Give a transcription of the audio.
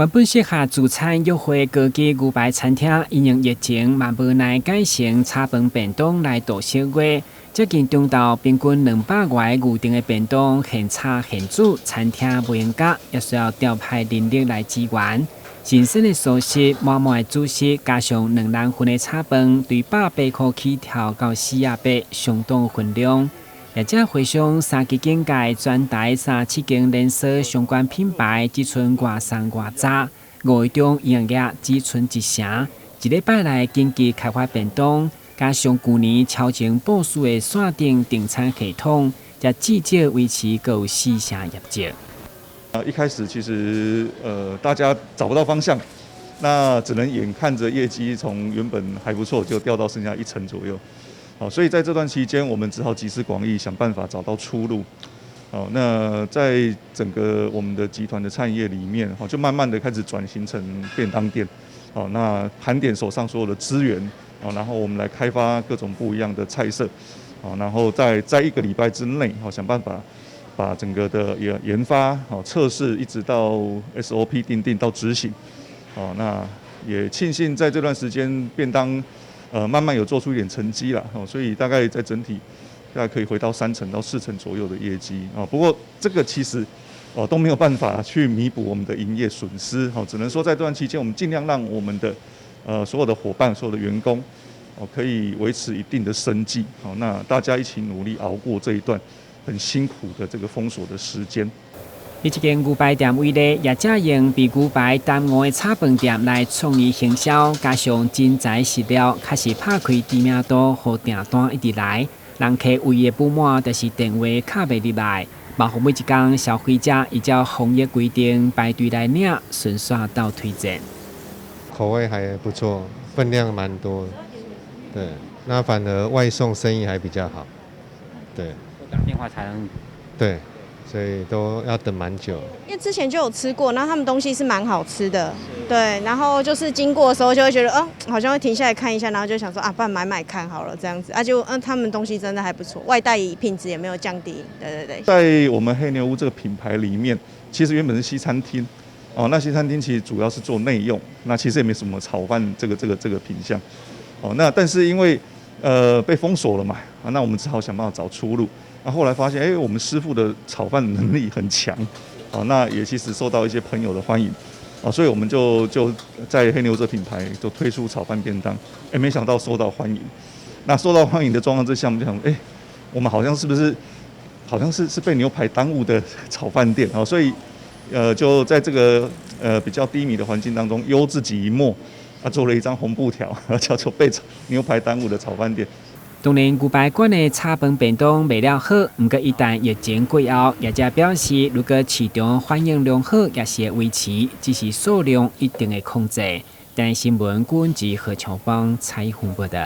原本适合自餐约会高级牛排餐厅，因应疫情嘛无奈改成炒饭便当来度小月。接近中昼，平均200外预定的便当现炒现煮，餐厅无用价，也需要调派人力来支援。新鲜的素食、满满的主食，加上2人份的炒饭，对180块起跳到480，相当分量。也则回想3基境界全台3-7间连锁相关品牌，只剩外送外炸，5月中营业只剩1成。一礼拜来紧急开发便当，加上去年超前部署的线顶订餐系统，才至少维持有4成业绩。一开始其实大家找不到方向，那只能眼看着业绩从原本还不错就掉到剩下1成左右。所以在这段期间，我们只好集思广益，想办法找到出路。那在整个我们的集团的产业里面，就慢慢的开始转型成便当店。那盘点手上所有的资源，然后我们来开发各种不一样的菜色。然后在1个礼拜之内，想办法把整个的研发、测试一直到 SOP 定到执行。那也庆幸在这段时间便当慢慢有做出一点成绩了，所以大概在整体大概可以回到3成到4成左右的业绩。不过这个其实都没有办法去弥补我们的营业损失，只能说在这段期间我们尽量让我们的所有的伙伴、所有的员工可以维持一定的生计。那大家一起努力熬过这一段很辛苦的这个封锁的时间。一间牛排店位咧，也则用比牛排耽误的炒饭店来创意行销，加上真材实料，确实拍开知名度，和订单一直来。人客唯一不满就是电话卡袂入来，包括每一天消费者依照防疫规定排队来领，顺刷到推荐。口味还不错，分量蛮多，对，那反而外送生意还比较好，对。打电话才能对。所以都要等蛮久，因为之前就有吃过，然后他们东西是蛮好吃的，对，然后就是经过的时候就会觉得，好像会停下来看一下，然后就想说不然买看好了这样子，就他们东西真的还不错，外带品质也没有降低，对。在我们黑牛屋这个品牌里面，其实原本是西餐厅，那西餐厅其实主要是做内用，那其实也没什么炒饭这个品项，那但是因为被封锁了嘛，那我们只好想办法找出路。那后来发现，我们师傅的炒饭能力很强，那也其实受到一些朋友的欢迎，所以我们就在黑牛这品牌就推出炒饭便当，没想到受到欢迎。那受到欢迎的状况之下，我们就想，我们好像是被牛排耽误的炒饭店，所以就在这个比较低迷的环境当中，悠自己一默，做了一张红布条，叫做被牛排耽误的炒饭店。当然，牛排馆的炒饭便当卖了好，不过一旦疫情过后，业者表示，如果市场反应良好，也是会维持，只是数量一定的控制。但新闻顾问及何乔芳采访报道。